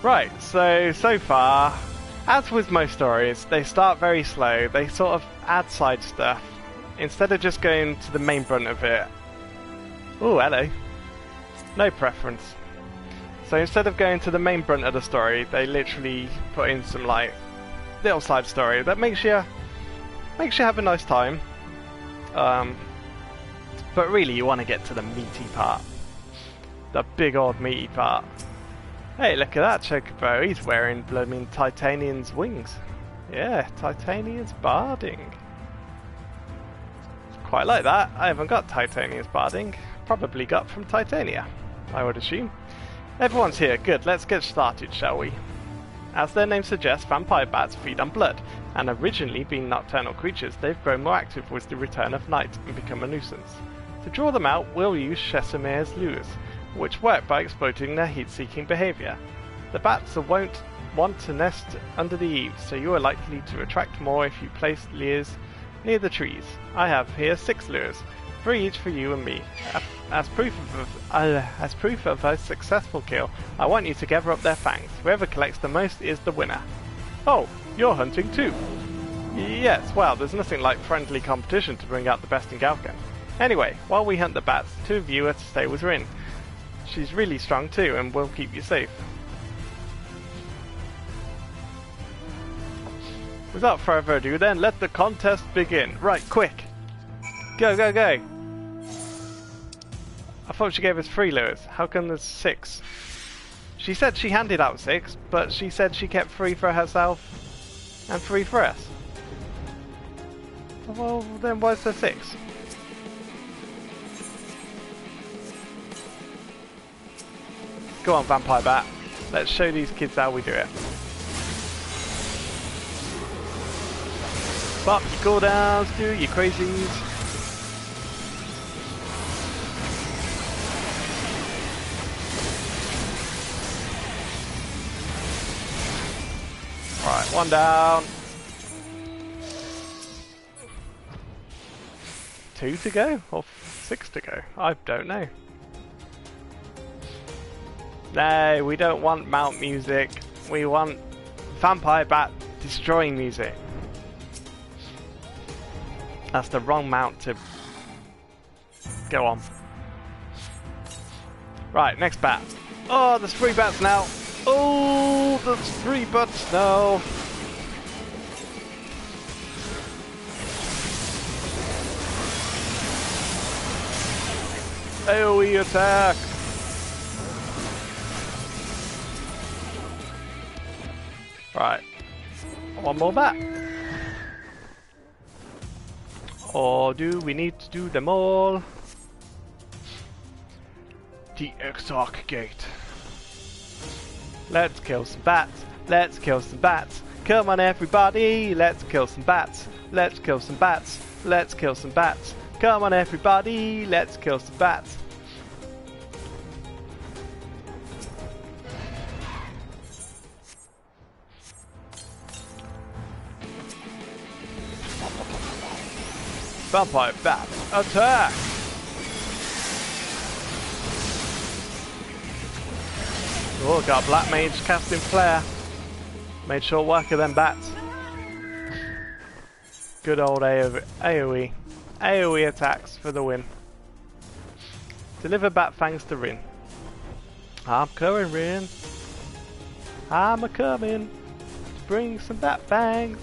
Right, so far, as with most stories, they start very slow. They sort of add side stuff instead of just going to the main brunt of it. Oh, hello. No preference. So instead of going to the main brunt of the story, they literally put in some like little side story that makes you have a nice time. But really, you want to get to the meaty part, the big old meaty part. Hey, look at that chocobo. He's wearing blooming Titanian's wings. Yeah, Titanian's barding. Quite like that. I haven't got Titanian's barding. Probably got from Titania, I would assume. Everyone's here. Good, let's get started, shall we? As their name suggests, vampire bats feed on blood, and originally being nocturnal creatures, they've grown more active with the return of night and become a nuisance. To draw them out, we'll use Chesemere's lures, which work by exploiting their heat-seeking behaviour. The bats won't want to nest under the eaves, so you are likely to attract more if you place lures near the trees. I have here 6 lures, 3 each for you and me. As proof of a successful kill, I want you to gather up their fangs. Whoever collects the most is the winner. Oh, you're hunting too? Yes, well, there's nothing like friendly competition to bring out the best in Galkan. Anyway, while we hunt the bats, 2 of you are to stay with Rin. She's really strong too, and will keep you safe. Without further ado then, let the contest begin. Right, quick! Go, go, go! I thought she gave us 3 lures. How come there's 6? She said she handed out 6, but she said she kept 3 for herself and 3 for us. Well, then why's there 6? Go on, Vampire Bat. Let's show these kids how we do it. Pop your cooldowns, do your crazies. Right, 1 down. 2 to go? Or 6 to go? I don't know. No, we don't want mount music. We want Vampire Bat destroying music. That's the wrong mount to go on. Right, next bat. Oh, there's 3 bats now. Oh, there's 3 bats now. AoE attack. Right, 1 more bat. Or do we need to do them all? The Exarch Gate. Let's kill some bats. Let's kill some bats. Come on everybody, let's kill some bats. Let's kill some bats. Let's kill some bats. Come on everybody, let's kill some bats. Vampire Bat, attack! Oh, got a Black Mage casting Flare. Made short work of them bats. Good old AoE. AoE attacks for the win. Deliver Bat Fangs to Rin. I'm coming, Rin. I'm a-coming to bring some Bat Fangs.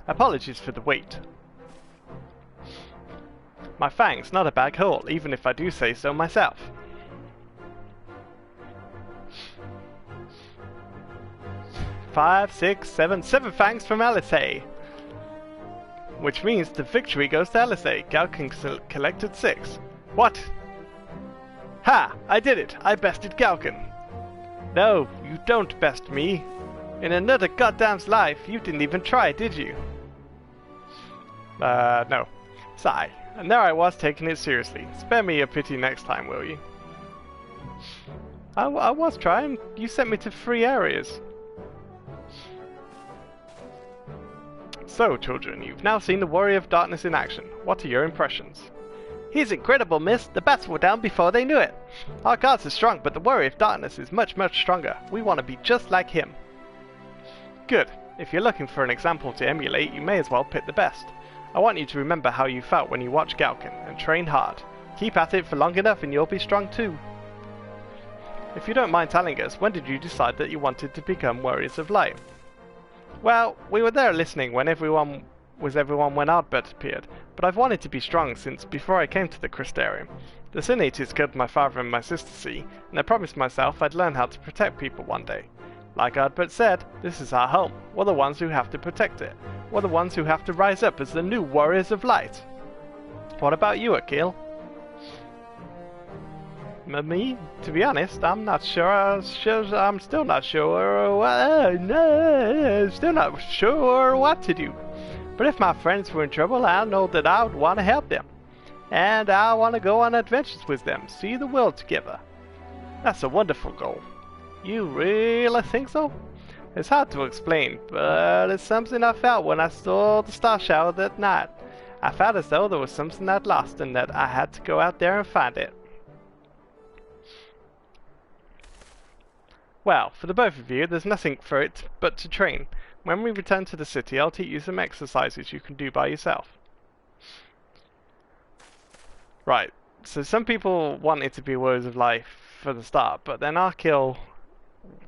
Apologies for the wait. My fangs, not a bag haul, even if I do say so myself. Five, six, seven fangs from LSA. Which means the victory goes to LSA. Galkin collected 6. What? Ha! I did it! I bested Galkin. No, you don't best me. In another goddamn life, you didn't even try, did you? No. Sigh. And there I was taking it seriously. Spare me a pity next time, will you? I was trying. You sent me to 3 areas. So, children, you've now seen the Warrior of Darkness in action. What are your impressions? He's incredible, miss. The bats were down before they knew it. Our guards are strong, but the Warrior of Darkness is much, much stronger. We want to be just like him. Good. If you're looking for an example to emulate, you may as well pick the best. I want you to remember how you felt when you watched Galkin, and train hard. Keep at it for long enough and you'll be strong too. If you don't mind telling us, when did you decide that you wanted to become Warriors of Light? Well, we were there listening when everyone when Ardbert appeared, but I've wanted to be strong since before I came to the Crystarium. The Sin Eaters killed my father and my sister C, and I promised myself I'd learn how to protect people one day. Like Ardbert said, this is our home. We're the ones who have to protect it. We're the ones who have to rise up as the new Warriors of Light. What about you, Akil? Me? To be honest, I'm not sure. I'm still not sure. Still not sure what to do. But if my friends were in trouble, I know that I would want to help them. And I want to go on adventures with them, see the world together. That's a wonderful goal. You really think so? It's hard to explain, but it's something I felt when I saw the star shower that night. I felt as though there was something I'd lost and that I had to go out there and find it. Well, for the both of you, there's nothing for it but to train. When we return to the city, I'll teach you some exercises you can do by yourself. Right, so some people wanted to be Warriors of Life for the start, but then Arkil,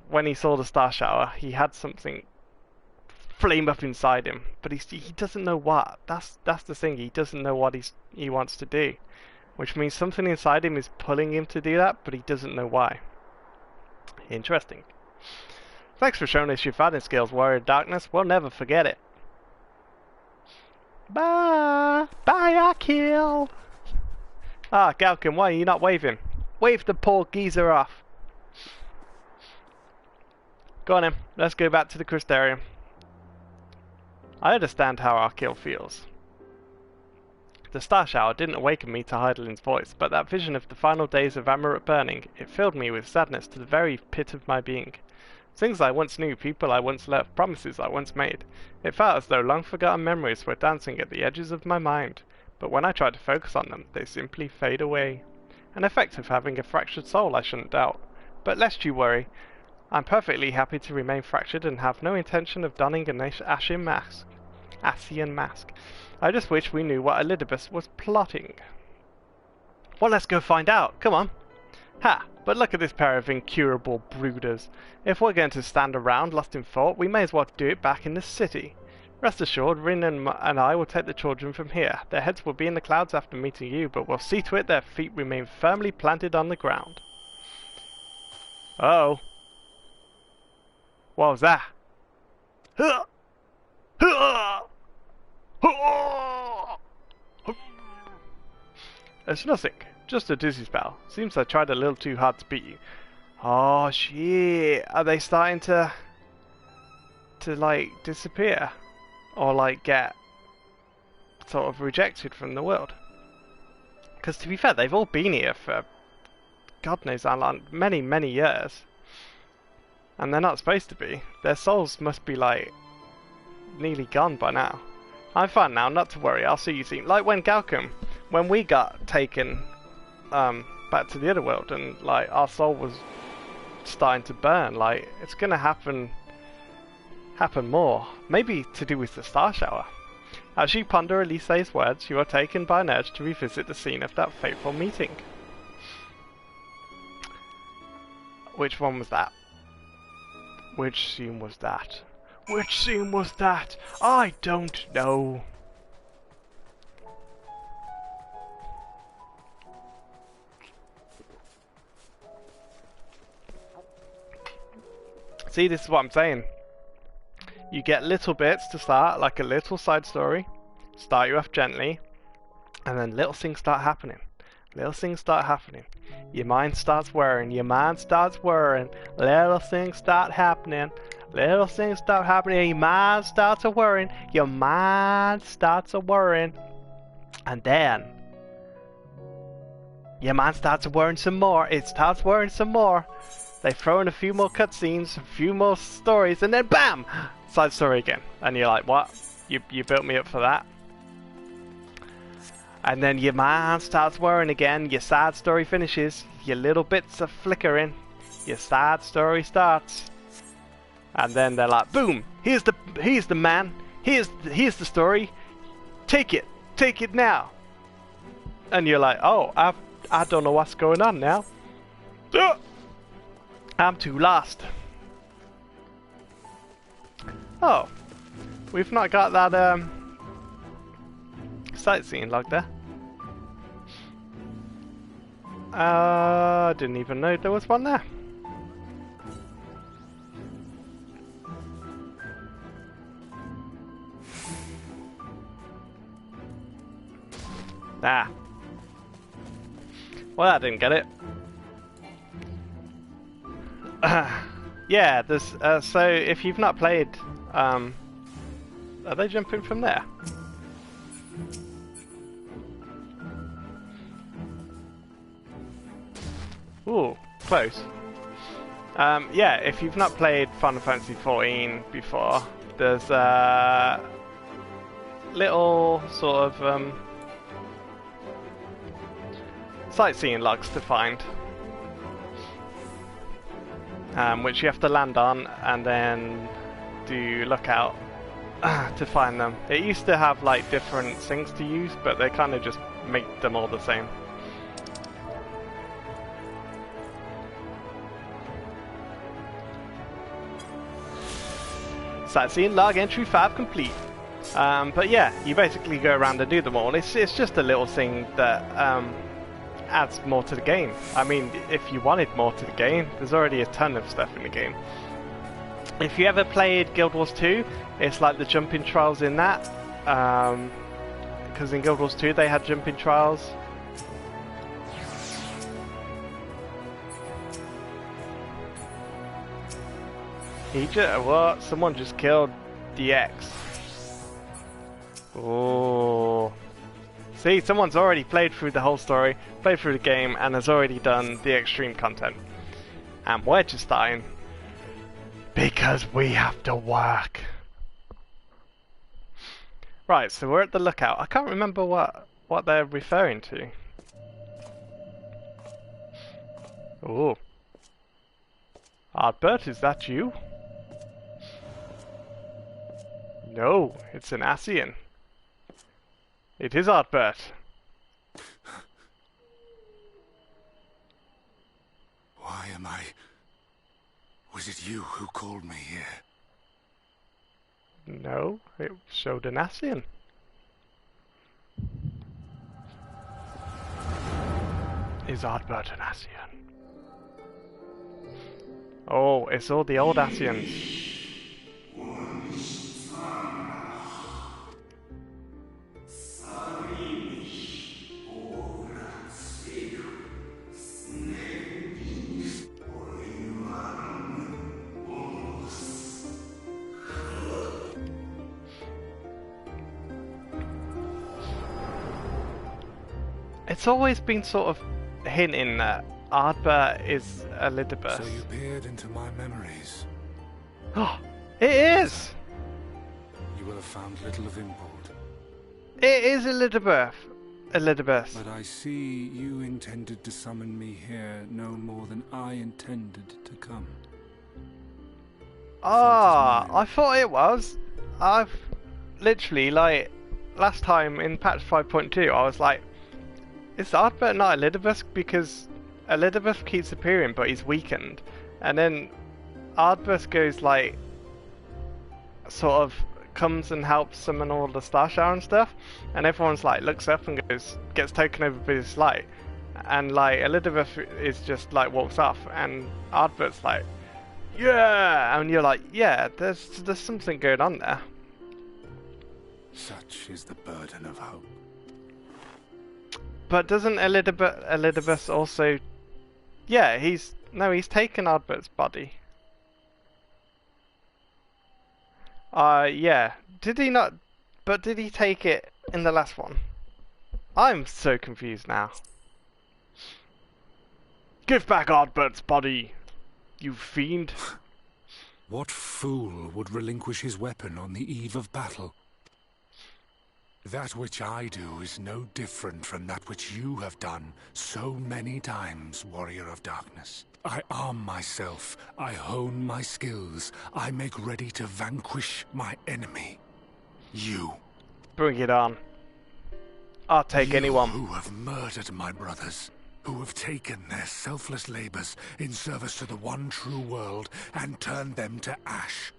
when he saw the star shower, he had something flame up inside him, but he doesn't know what. That's the thing, he doesn't know what he wants to do, which means something inside him is pulling him to do that, but he doesn't know why. Interesting. Thanks for showing us your fighting skills, Warrior of Darkness. We'll never forget it. Bye! Bye, Akil! Ah, Galkin, why are you not waving? Wave the poor geezer off. Go on then, let's go back to the Crystarium. I understand how Akil feels. The star shower didn't awaken me to Heidelin's voice, but that vision of the final days of Amaret burning, it filled me with sadness to the very pit of my being. Things I once knew, people I once loved, promises I once made. It felt as though long-forgotten memories were dancing at the edges of my mind, but when I try to focus on them, they simply fade away. An effect of having a fractured soul, I shouldn't doubt. But lest you worry, I'm perfectly happy to remain fractured and have no intention of donning an Ascian mask. I just wish we knew what Elidibus was plotting. Well, let's go find out. Come on. Ha! But look at this pair of incurable brooders. If we're going to stand around lost in thought, we may as well do it back in the city. Rest assured, Rin and I will take the children from here. Their heads will be in the clouds after meeting you, but we'll see to it their feet remain firmly planted on the ground. Uh-oh. What was that? It's nothing. Just a dizzy spell. Seems I tried a little too hard to beat you. Oh shit. Are they starting to like disappear? Or like get sort of rejected from the world? Because to be fair, they've all been here for God knows how long, many years. And they're not supposed to be. Their souls must be like nearly gone by now. I'm fine now, not to worry, I'll see you soon. Like when Galcum, when we got taken back to the other world and like our soul was starting to burn, like it's gonna happen more. Maybe to do with the star shower. As you ponder Elise's words, you are taken by an urge to revisit the scene of that fateful meeting. Which one was that? Which scene was that? Which scene was that? I don't know. See, this is what I'm saying. You get little bits to start, like a little side story. Start you off gently. And then little things start happening. Little things start happening. Your mind starts whirring. Your mind starts whirring. Little things start happening. Little things start happening. Your mind starts a whirring. Your mind starts a whirring. And then Your man starts worrying some more. It starts worrying some more. They throw in a few more cutscenes, a few more stories, and then BAM! Side story again. And you're like, what? You built me up for that? And then your man starts worrying again, your sad story finishes, your little bits are flickering, your sad story starts. And then they're like, boom! Here's the man, here's the story, take it now. And you're like, oh, I don't know what's going on now. I'm too lost. Oh, we've not got that sightseeing log there. Didn't even know there was one there. Ah. Well, I didn't get it. Yeah, there's so if you've not played, are they jumping from there? Ooh, close. Yeah, if you've not played Final Fantasy XIV before, there's little sort of sightseeing logs to find, which you have to land on and then do lookout to find them. It used to have like different things to use, but they kind of just make them all the same. Sightseeing log entry 5 complete. But yeah, you basically go around and do them all. It's just a little thing that adds more to the game. I mean, if you wanted more to the game, there's already a ton of stuff in the game. If you ever played Guild Wars 2, it's like the jumping trials in that. Because in Guild Wars 2 they had jumping trials. What? Someone just killed DX. Oh. See, someone's already played through the whole story, played through the game, and has already done the extreme content. And we're just dying. Because we have to work. Right, so we're at the lookout. I can't remember what they're referring to. Oh. Ardbert, is that you? No, it's an Ascian. It is Ardbert. Why am I... Was it you who called me here? No, it showed an Ascian. Is Ardbert an Ascian? Oh, it's all the old Ascians. It's always been sort of hinting that Ardbert is Elidibus. So you peered into my memories. Oh, it is! You will have found little of import. It is Elidibus. But I see you intended to summon me here no more than I intended to come. Ah, I thought it was. I've literally, like, last time in patch 5.2, I was like, is Ardbert not Elidibus? Because Elidibus keeps appearing, but he's weakened. And then Ardbert goes, like, sort of comes and helps summon all the Star Shower and stuff. And everyone's like, looks up and gets taken over by this light. And, like, Elidibus is just, like, walks off. And Ardbert's like, yeah! And you're like, yeah, there's something going on there. Such is the burden of hope. But doesn't Elidibus also... Yeah, he's taken Ardbert's body. Yeah. Did he not... But did he take it in the last one? I'm so confused now. Give back Ardbert's body, you fiend. What fool would relinquish his weapon on the eve of battle? That which I do is no different from that which you have done so many times, Warrior of Darkness. I arm myself, I hone my skills, I make ready to vanquish my enemy. You. Bring it on. I'll take anyone. Who have murdered my brothers, who have taken their selfless labors in service to the one true world and turned them to ash.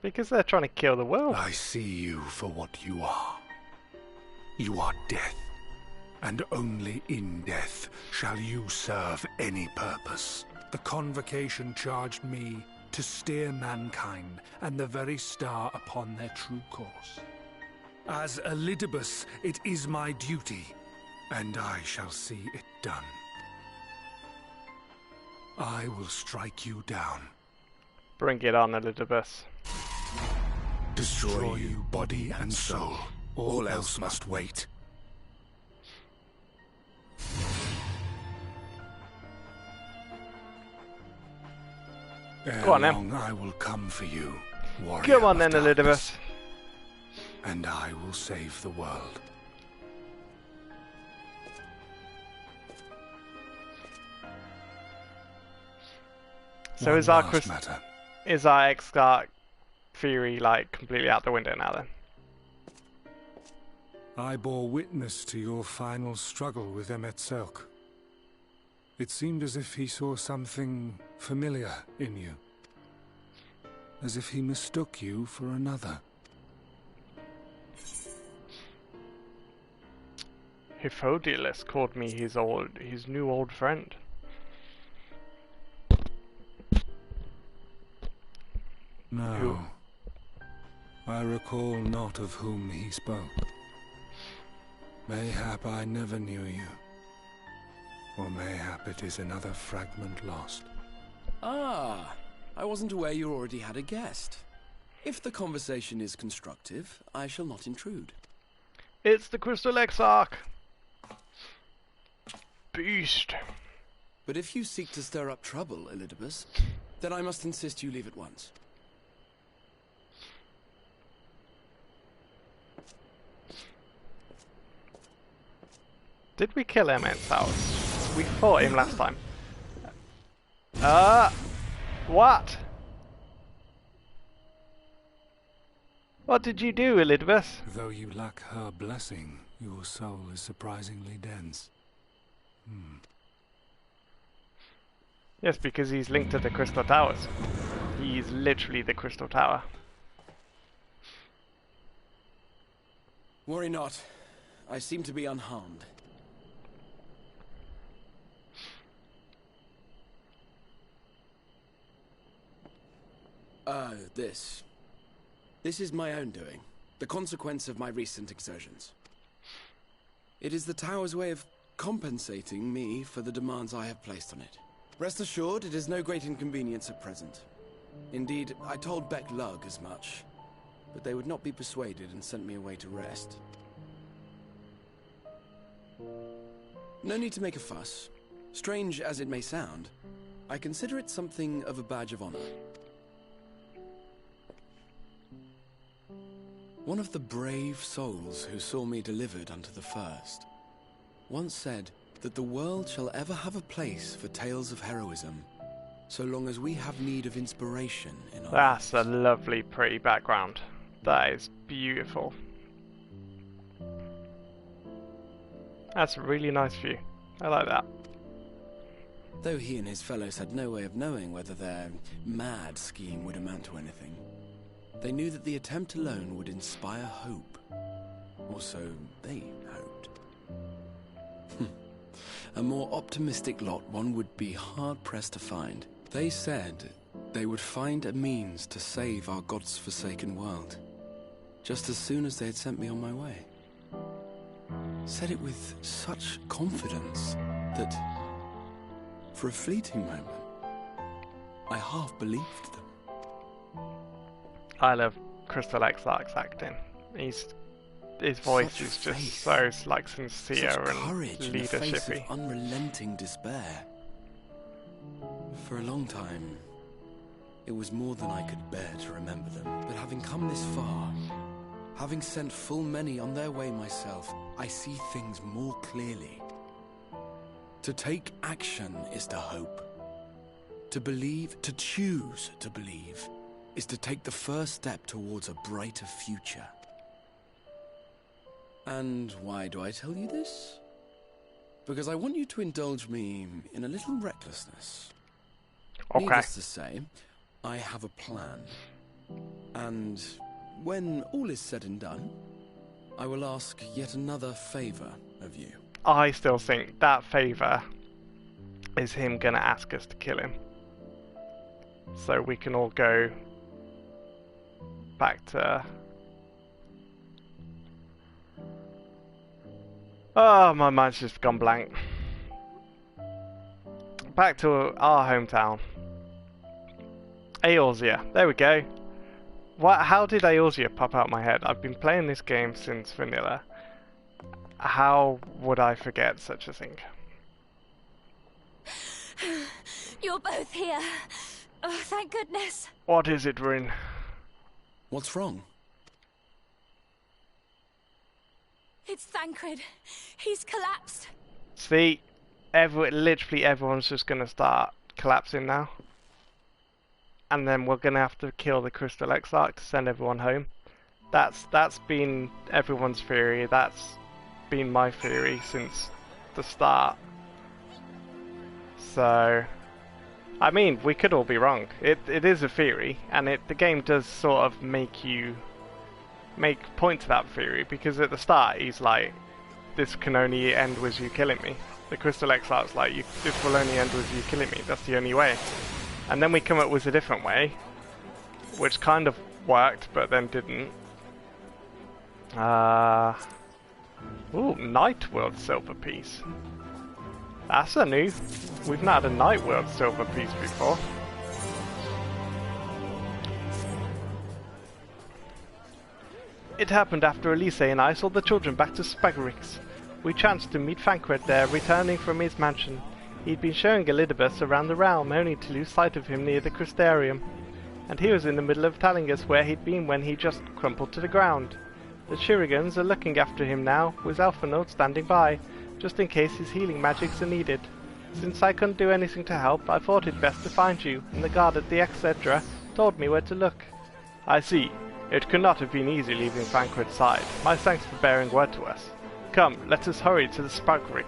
Because they're trying to kill the world. I see you for what you are. You are death, and only in death shall you serve any purpose. The Convocation charged me to steer mankind and the very star upon their true course. As Elidibus, it is my duty, and I shall see it done. I will strike you down. Bring it on, Elidibus. Destroy you body and soul. All else must wait. Go on then. Long I will come for you, warrior. Come on then, Elidibus. And I will save the world. So One is our last matter. Is our Exarch theory like completely out the window now then? I bore witness to your final struggle with Emetzelk. It seemed as if he saw something familiar in you. As if he mistook you for another. Hyphodius called me his new old friend. No. Who? I recall not of whom he spoke. Mayhap I never knew you. Or mayhap it is another fragment lost. Ah, I wasn't aware you already had a guest. If the conversation is constructive, I shall not intrude. It's the Crystal Exarch! Beast! But if you seek to stir up trouble, Elidibus, then I must insist you leave at once. Did we kill him at house? We fought him last time. What? What did you do, Elidibus? Though you lack her blessing, your soul is surprisingly dense. Yes, because he's linked to the Crystal Towers. He's literally the Crystal Tower. Worry not. I seem to be unharmed. This is my own doing, the consequence of my recent exertions. It is the Tower's way of compensating me for the demands I have placed on it. Rest assured, it is no great inconvenience at present. Indeed, I told Beck Lug as much, but they would not be persuaded and sent me away to rest. No need to make a fuss. Strange as it may sound, I consider it something of a badge of honor. One of the brave souls who saw me delivered unto the first once said that the world shall ever have a place for tales of heroism, so long as we have need of inspiration in our That's lives. a lovely, pretty background. That is beautiful. That's a really nice view. I like that. Though he and his fellows had no way of knowing whether their mad scheme would amount to anything, they knew that the attempt alone would inspire hope. Or so they hoped. A more optimistic lot one would be hard-pressed to find. They said they would find a means to save our God's forsaken world, just as soon as they had sent me on my way. Said it with such confidence that, for a fleeting moment, I half believed them. I love Crystal Exarch's acting. His voice Such is just faith, so like sincere such and courage in the face leadershipy. of unrelenting despair. For a long time, it was more than I could bear to remember them. But having come this far, having sent full many on their way myself, I see things more clearly. To take action is to hope. To believe, to choose to believe, is to take the first step towards a brighter future. And why do I tell you this? Because I want you to indulge me in a little recklessness. Okay. Needless to say, I have a plan. And when all is said and done, I will ask yet another favor of you. I still think that favor is him gonna ask us to kill him. So we can all go back to... Oh, my mind's just gone blank. Back to our hometown. Eorzea. There we go. What? How did Eorzea pop out my head? I've been playing this game since vanilla. How would I forget such a thing? You're both here. Oh, thank goodness. What is it, Rin? What's wrong? It's Thancred. He's collapsed. See, literally everyone's just gonna start collapsing now. And then we're gonna have to kill the Crystal Exarch to send everyone home. That's been everyone's theory. That's been my theory since the start. So, I mean, we could all be wrong. It is a theory, and the game does sort of make point to that theory, because at the start he's like, this can only end with you killing me. The Crystal Exarch's like, this will only end with you killing me. That's the only way. And then we come up with a different way, which kind of worked, but then didn't. Ooh, Night World Silver Piece. That's a new. We've not had a Night World Silver Piece before. It happened after Elise and I saw the children back to Spagarix. We chanced to meet Thancred there, returning from his mansion. He'd been showing Elidibus around the realm, only to lose sight of him near the Crystarium. And he was in the middle of telling us where he'd been when he just crumpled to the ground. The Shurigans are looking after him now, with Alphinaud standing by, just in case his healing magics are needed. Since I couldn't do anything to help, I thought it best to find you, and the guard at the Excedra told me where to look. I see. It could not have been easy leaving Thancred's side. My thanks for bearing word to us. Come, let us hurry to the Spagarix.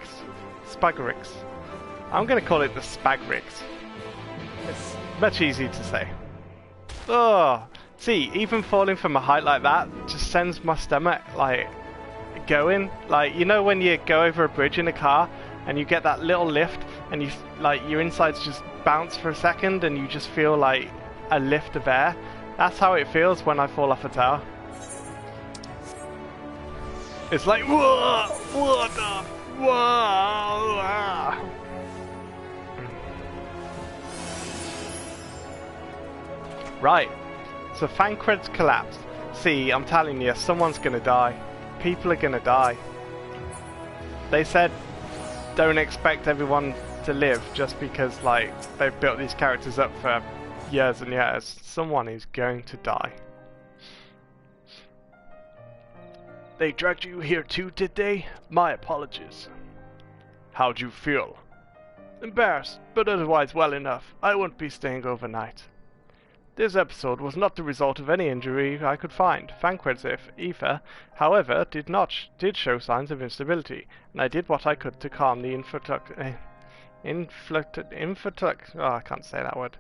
Spagarix. I'm gonna call it the Spagarix. It's much easier to say. Oh, see, even falling from a height like that just sends my stomach, like, going. Like, you know when you go over a bridge in a car and you get that little lift and you, like, your insides just bounce for a second and you just feel like a lift of air? That's how it feels when I fall off a tower. It's like, whoa, what the, whoa. Right, so Thancred's collapsed. See, I'm telling you, someone's gonna die. People are gonna die. They said, don't expect everyone to live just because, like, they've built these characters up for years and years. Someone is going to die. They dragged you here too, did they? My apologies. How'd you feel? Embarrassed, but otherwise well enough. I won't be staying overnight. This episode was not the result of any injury I could find. Thancred's ether, however, did show signs of instability, and I did what I could to calm the oh, I can't say that word.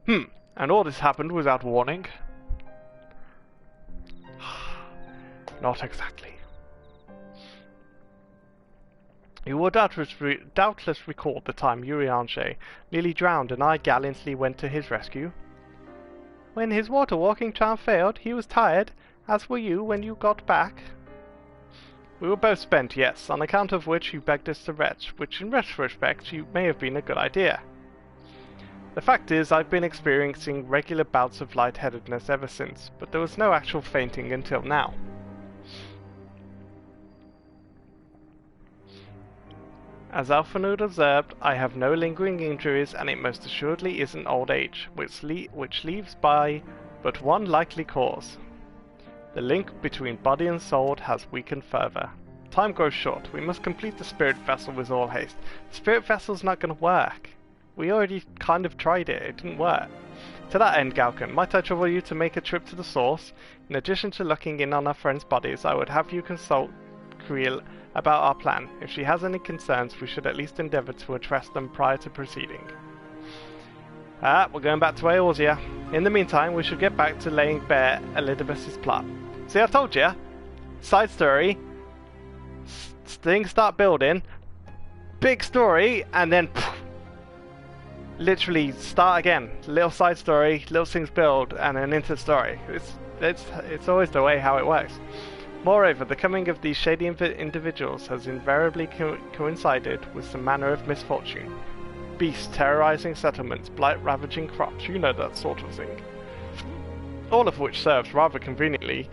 And all this happened without warning? Not exactly. You will doubtless recall the time Urianger nearly drowned and I gallantly went to his rescue. When his water-walking charm failed, he was tired, as were you when you got back. We were both spent, yes, on account of which you begged us to rest, which in retrospect may have been a good idea. The fact is, I've been experiencing regular bouts of lightheadedness ever since, but there was no actual fainting until now. As Alphinaud observed, I have no lingering injuries, and it most assuredly isn't old age, which leaves by but one likely cause. The link between body and soul has weakened further. Time grows short. We must complete the spirit vessel with all haste. The spirit vessel's not going to work. We already kind of tried it. It didn't work. To that end, Galkin, might I trouble you to make a trip to the source? In addition to looking in on our friends' bodies, I would have you consult Creel about our plan. If she has any concerns, we should at least endeavour to address them prior to proceeding. We're going back to Eorzea. In the meantime, we should get back to laying bare Elidibus' plot. See, I told you. Side story. Things start building. Big story, and then literally start again. Little side story, little things build, and then into the story. It's always the way how it works. Moreover, the coming of these shady individuals has invariably coincided with some manner of misfortune. Beasts terrorizing settlements, blight ravaging crops, you know, that sort of thing. All of which serves rather conveniently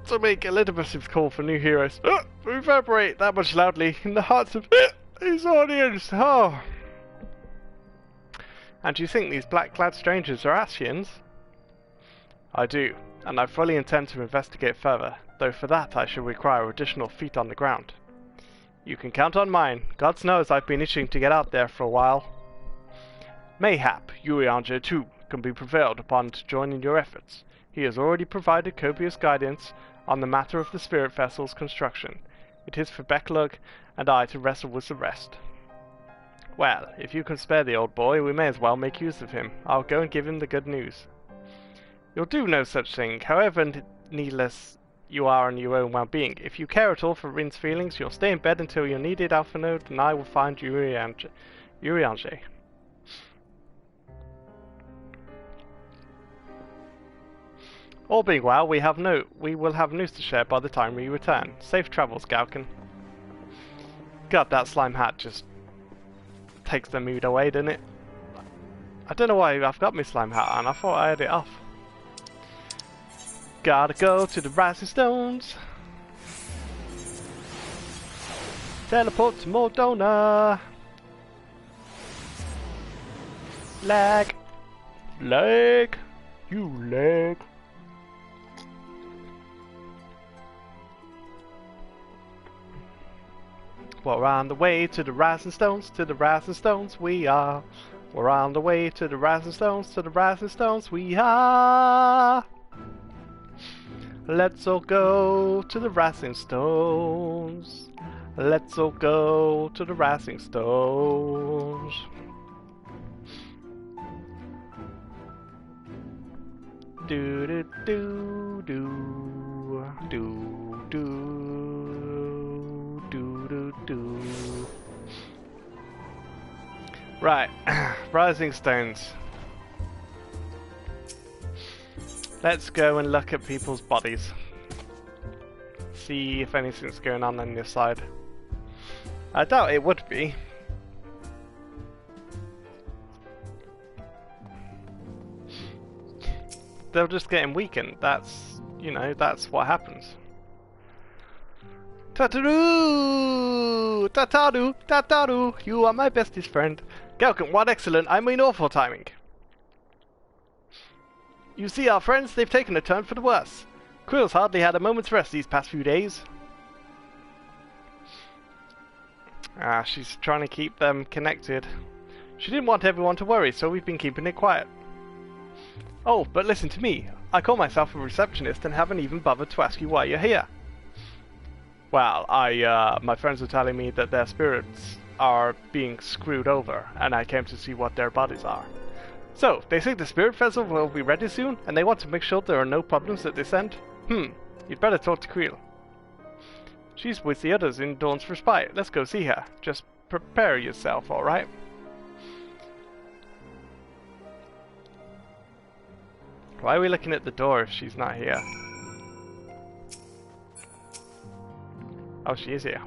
to make Elidibus' call for new heroes reverberate that much loudly in the hearts of his audience. Oh. And you think these black-clad strangers are Ascians? I do, and I fully intend to investigate further, though for that I shall require additional feet on the ground. You can count on mine. God knows I've been itching to get out there for a while. Mayhap Urianger too can be prevailed upon to join in your efforts. He has already provided copious guidance on the matter of the spirit vessel's construction. It is for Becklug and I to wrestle with the rest. Well, if you can spare the old boy, we may as well make use of him. I'll go and give him the good news. You'll do no such thing, however needless you are in your own well-being. If you care at all for Rin's feelings, you'll stay in bed until you're needed, Alphinaud, and I will find Urianger. All being well, we will have news to share by the time we return. Safe travels, Galkin. God, that slime hat just takes the mood away, doesn't it? I don't know why I've got my slime hat on. I thought I had it off. Gotta go to the Rising Stones. Teleport to Mordona. Lag. Lag. You lag. We're on the way to the Rising Stones, to the Rising Stones we are. We're on the way to the Rising Stones, to the Rising Stones we are. Let's all go to the Rising Stones. Let's all go to the Rising Stones. Do do do do do do. Right, Rising Stones. Let's go and look at people's bodies. See if anything's going on this side. I doubt it would be. They're just getting weakened. That's, you know, that's what happens. Tataru! Tataru! Tataru! You are my bestest friend. Galkin, what excellent, I mean awful timing. You see our friends, they've taken a turn for the worse. Quill's hardly had a moment's rest these past few days. She's trying to keep them connected. She didn't want everyone to worry, so we've been keeping it quiet. Oh, but listen to me. I call myself a receptionist and haven't even bothered to ask you why you're here. Well, my friends were telling me that their spirits are being screwed over, and I came to see what their bodies are. So, they think the spirit vessel will be ready soon, and they want to make sure there are no problems at this end? You'd better talk to Creel. She's with the others in Dawn's Respite. Let's go see her. Just prepare yourself, alright? Why are we looking at the door if she's not here? Oh, she is here.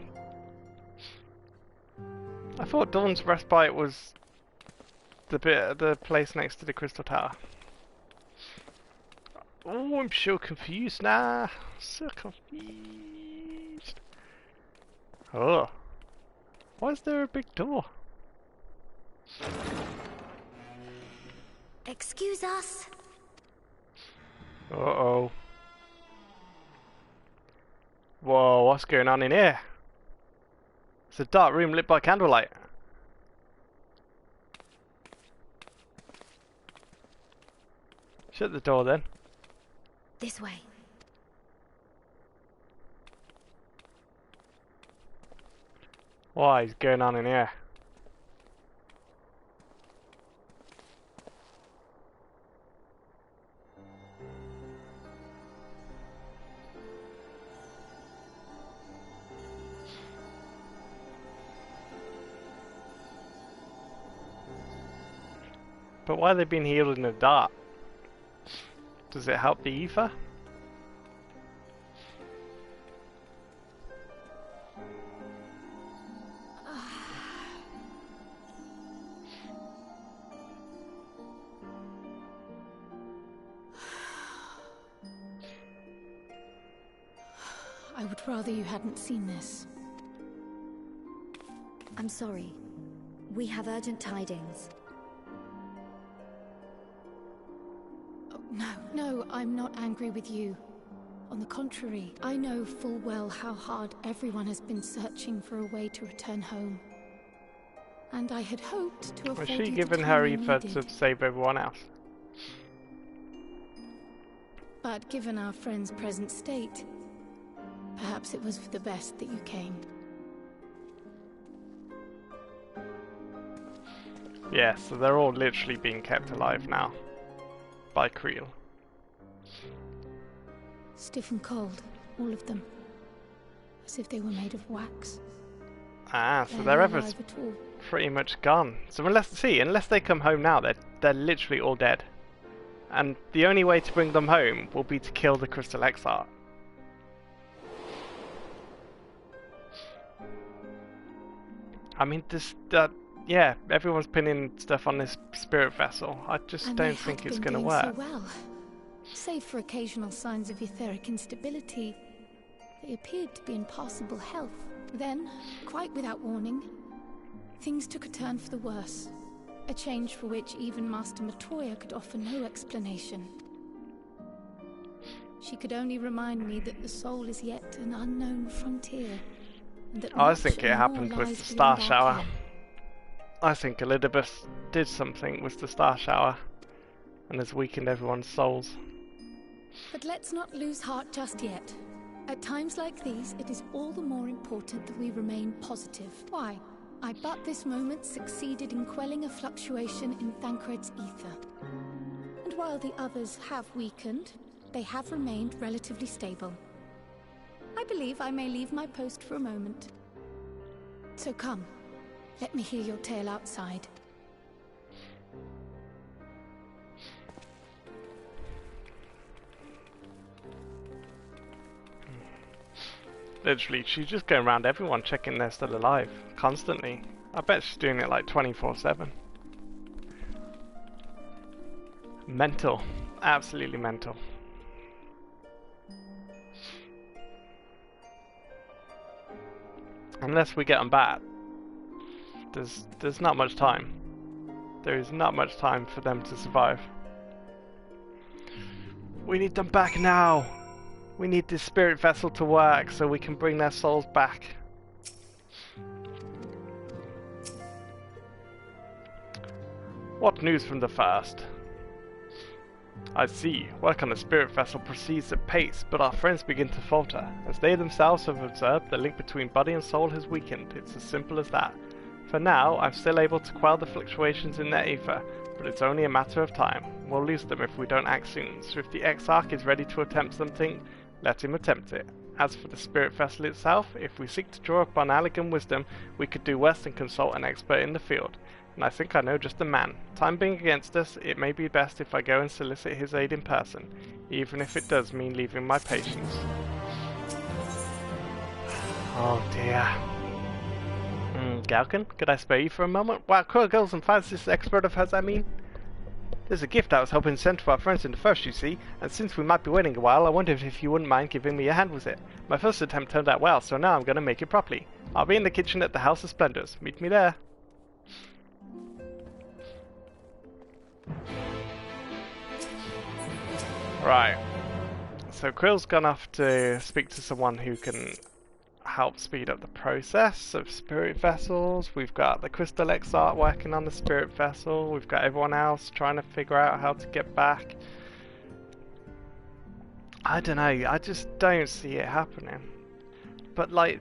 I thought Dawn's Respite was the place next to the Crystal Tower. Oh, I'm so confused now. So confused. Oh. Why is there a big door? Excuse us. Uh-oh. Whoa, what's going on in here? It's a dark room lit by candlelight. Shut the door then. This way. What is going on in here? But why are they being healed in the dark? Does it help the ether? I would rather you hadn't seen this. I'm sorry. We have urgent tidings. Oh, no, I'm not angry with you. On the contrary, I know full well how hard everyone has been searching for a way to return home. And I had hoped to afford Was you she the given time her you ether needed. to save everyone else? But given our friend's present state, perhaps it was for the best that you came. Yeah, so they're all literally being kept alive now. By Creel. Stiff and cold, all of them. As if they were made of wax. Ah, so They're their not ever's alive at all. pretty much gone. So unless they come home now, they're literally all dead. And the only way to bring them home will be to kill the Crystal Exarch. I mean, yeah, everyone's pinning stuff on this spirit vessel. I just And don't they think had it's been going to doing work. so well. Save for occasional signs of etheric instability, they appeared to be in passable health. Then, quite without warning, things took a turn for the worse. A change for which even Master Matoya could offer no explanation. She could only remind me that the soul is yet an unknown frontier. And that I much think it more happened with lies the Star beyond our Shower. ken. I think Elidibus did something with the Star Shower and has weakened everyone's souls. But let's not lose heart just yet. At times like these, it is all the more important that we remain positive. Why? I but this moment succeeded in quelling a fluctuation in Thancred's ether. And while the others have weakened, they have remained relatively stable. I believe I may leave my post for a moment. So come, let me hear your tale outside. Literally, she's just going around everyone checking they're still alive, constantly. I bet she's doing it like 24/7. Mental. Absolutely mental. Unless we get them back, there's not much time. There is not much time for them to survive. We need them back now! We need this spirit vessel to work so we can bring their souls back. What news from the first? I see. Work on the spirit vessel proceeds at pace, but our friends begin to falter. As they themselves have observed, the link between body and soul has weakened. It's as simple as that. For now, I'm still able to quell the fluctuations in their ether, but it's only a matter of time. We'll lose them if we don't act soon, so if the Exarch is ready to attempt something, let him attempt it. As for the spirit vessel itself, if we seek to draw upon Allegan wisdom, we could do worse than consult an expert in the field. And I think I know just the man. Time being against us, it may be best if I go and solicit his aid in person, even if it does mean leaving my patients. Oh dear. Galkin, could I spare you for a moment? Wow, cool girls and fans, this expert of hers, I mean. There's a gift I was hoping to send to our friends in the first, you see, and since we might be waiting a while, I wondered if you wouldn't mind giving me a hand with it. My first attempt turned out well, so now I'm going to make it properly. I'll be in the kitchen at the House of Splendors. Meet me there. Right. So Krill's gone off to speak to someone who can help speed up the process of spirit vessels. We've got the Crystal Exarch working on the spirit vessel. We've got everyone else trying to figure out how to get back. I don't know, I just don't see it happening. But like,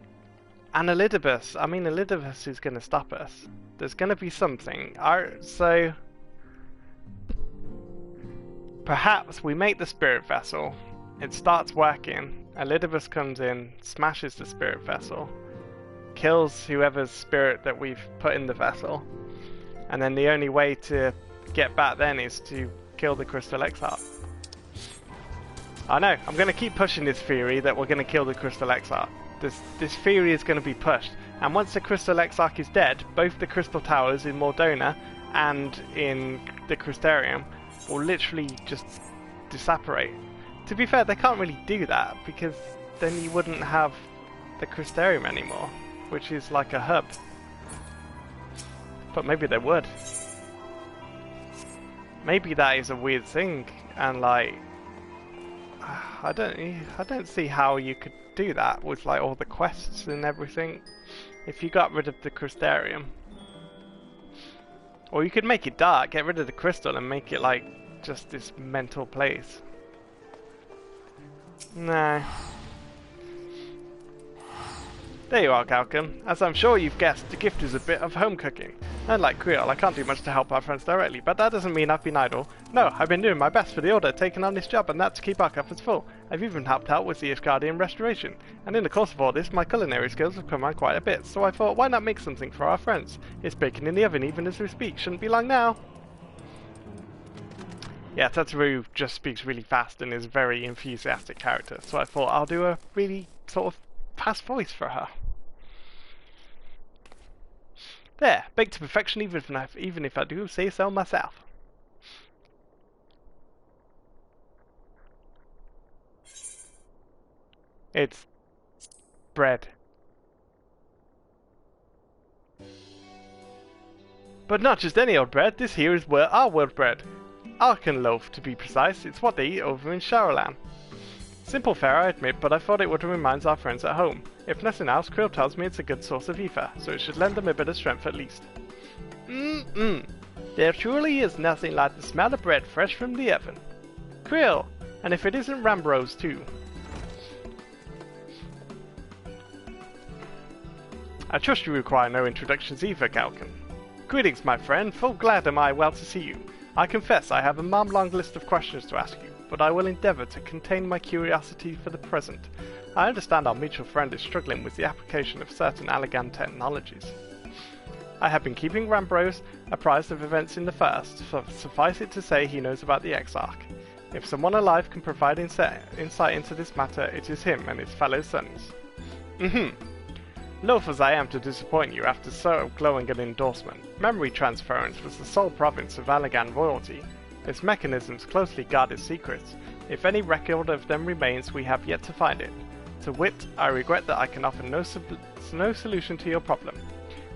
and Elidibus, I mean Elidibus is going to stop us. There's going to be something. So perhaps we make the spirit vessel, it starts working, Elidibus comes in, smashes the spirit vessel, kills whoever's spirit that we've put in the vessel, and then the only way to get back then is to kill the Crystal Exarch. I know, I'm going to keep pushing this theory that we're going to kill the Crystal Exarch. This theory is going to be pushed, and once the Crystal Exarch is dead, both the Crystal Towers in Mordona and in the Crystarium will literally just disapparate. To be fair, they can't really do that, because then you wouldn't have the Crystarium anymore, which is like a hub. But maybe they would. Maybe that is a weird thing, and like, I don't see how you could do that with like all the quests and everything if you got rid of the Crystarium. Or you could make it dark, get rid of the crystal and make it like just this mental place. No. There you are, Galcum. As I'm sure you've guessed, the gift is a bit of home cooking. Unlike Creel, I can't do much to help our friends directly, but that doesn't mean I've been idle. No, I've been doing my best for the Order, taking on this job, and that's to keep our coffers full. I've even helped out with the Asgardian restoration, and in the course of all this, my culinary skills have come on quite a bit, so I thought, why not make something for our friends? It's baking in the oven even as we speak, shouldn't be long now. Yeah, Tetsuru just speaks really fast and is a very enthusiastic character, so I thought I'll do a really sort of fast voice for her. There, baked to perfection even if I do say so myself. It's bread. But not just any old bread, this here is our world bread. Arkan loaf, to be precise. It's what they eat over in Sharalan. Simple fare, I admit, but I thought it would remind our friends at home. If nothing else, Krill tells me it's a good source of ether, so it should lend them a bit of strength at least. There truly is nothing like the smell of bread fresh from the oven. Krill! And if it isn't Rambrose too. I trust you require no introductions either, Galcon. Greetings, my friend, full glad am I well to see you. I confess I have a long list of questions to ask you, but I will endeavour to contain my curiosity for the present. I understand our mutual friend is struggling with the application of certain Allagan technologies. I have been keeping Rambrose apprised of events in the first, so suffice it to say he knows about the Exarch. If someone alive can provide insight into this matter, it is him and his fellow sons. Loath as I am to disappoint you after so glowing an endorsement, memory transference was the sole province of Allagan royalty. Its mechanisms closely guard its secrets. If any record of them remains, we have yet to find it. To wit, I regret that I can offer no solution to your problem.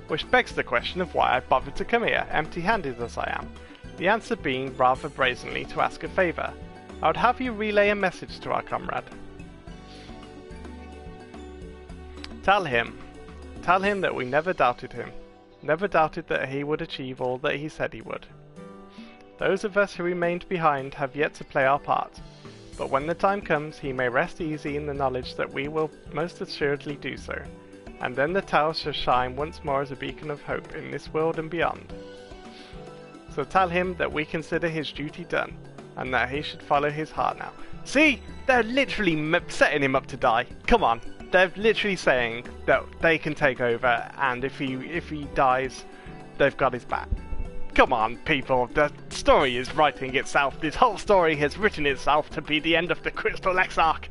Which begs the question of why I bothered to come here, empty-handed as I am. The answer being rather brazenly to ask a favour. I would have you relay a message to our comrade. Tell him that we never doubted him. Never doubted that he would achieve all that he said he would. Those of us who remained behind have yet to play our part, but when the time comes he may rest easy in the knowledge that we will most assuredly do so, and then the tower shall shine once more as a beacon of hope in this world and beyond. So tell him that we consider his duty done, and that he should follow his heart now. See? They're literally setting him up to die. Come on. They're literally saying that they can take over, and if he dies, they've got his back. Come on, people, the story is writing itself. This whole story has written itself to be the end of the Crystal Exarch.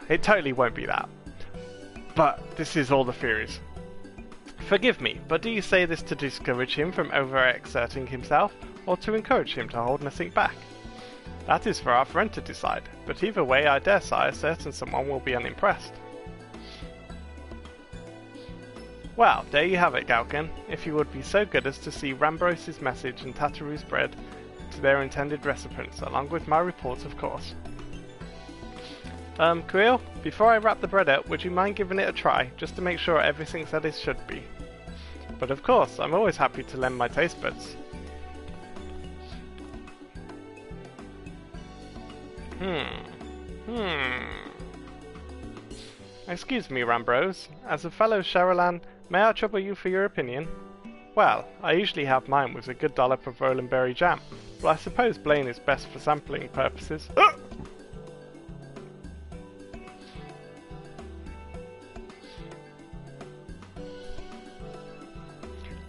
It totally won't be that. But this is all the theories. Forgive me, but do you say this to discourage him from overexerting himself, or to encourage him to hold nothing back? That is for our friend to decide, but either way I dare say a certain someone will be unimpressed. Well, there you have it, Galkin. If you would be so good as to see Rambrose's message and Tataru's bread to their intended recipients, along with my report, of course. Creel, before I wrap the bread up, would you mind giving it a try, just to make sure everything's as it should be? But of course, I'm always happy to lend my taste buds. Excuse me, Rambrose. As a fellow Sharalan, may I trouble you for your opinion? Well, I usually have mine with a good dollop of Roland Berry jam, but I suppose Blaine is best for sampling purposes.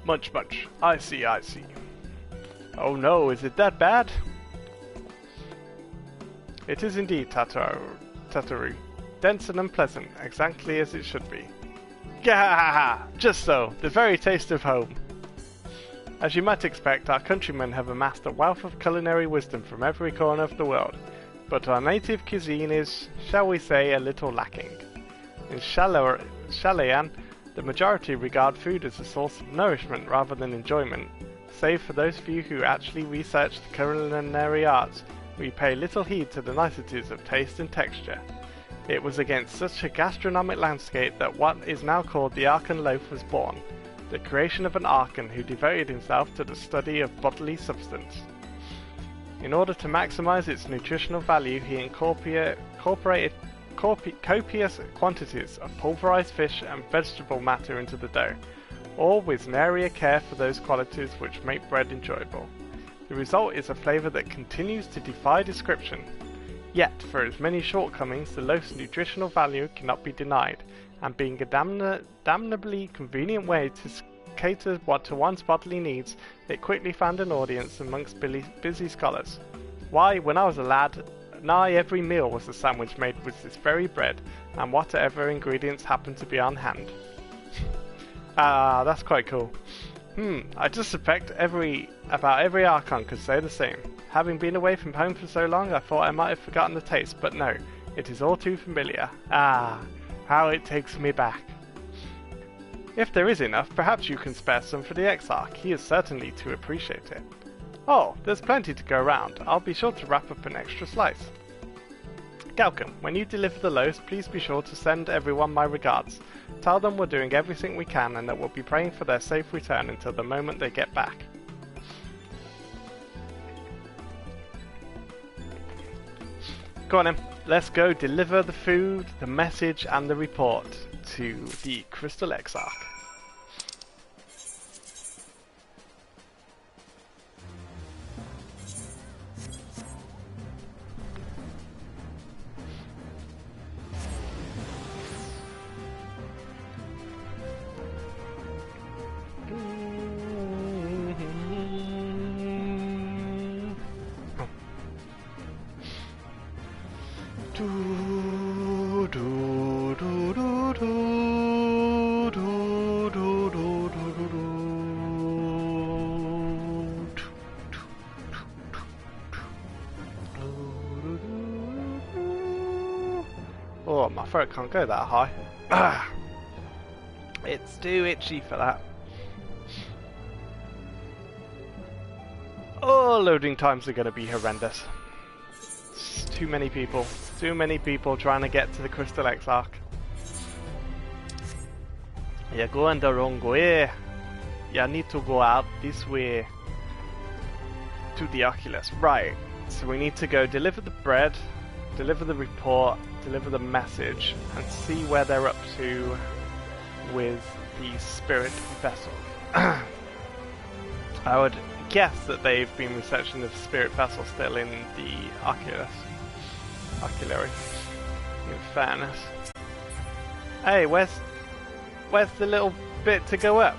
Munch munch. I see, I see. Oh no, is it that bad? It is indeed, Tataru. Dense and unpleasant, exactly as it should be. Gahahaha! Just so, the very taste of home. As you might expect, our countrymen have amassed a wealth of culinary wisdom from every corner of the world, but our native cuisine is, shall we say, a little lacking. In Shalayan, the majority regard food as a source of nourishment rather than enjoyment. Save for those few who actually research the culinary arts, we pay little heed to the niceties of taste and texture. It was against such a gastronomic landscape that what is now called the Archon loaf was born, the creation of an Archon who devoted himself to the study of bodily substance. In order to maximize its nutritional value, he incorporated copious quantities of pulverized fish and vegetable matter into the dough, all with narier care for those qualities which make bread enjoyable. The result is a flavor that continues to defy description. Yet, for its many shortcomings, the loaf's nutritional value cannot be denied, and being a damnably convenient way to cater to one's bodily needs, it quickly found an audience amongst busy scholars. Why, when I was a lad, nigh every meal was a sandwich made with this very bread, and whatever ingredients happened to be on hand. Ah, that's quite cool. I just suspect about every Archon could say the same. Having been away from home for so long, I thought I might have forgotten the taste, but no, it is all too familiar. Ah, how it takes me back. If there is enough, perhaps you can spare some for the Exarch. He is certainly to appreciate it. Oh, there's plenty to go around. I'll be sure to wrap up an extra slice. Galkin, when you deliver the loaves, please be sure to send everyone my regards. Tell them we're doing everything we can and that we'll be praying for their safe return until the moment they get back. Go on then, let's go deliver the food, the message and the report to the Crystal Exarch. Oh, my throat can't go that high. It's too itchy for that. Oh, loading times are going to be horrendous. It's too many people trying to get to the Crystal Exarch. You're going the wrong way. You need to go out this way to the Oculus. Right, so we need to go deliver the bread, deliver the report, deliver the message, and see where they're up to with the spirit vessel. I would guess that they've been researching the spirit vessel still in the oculary, in fairness. Hey, where's the little bit to go up?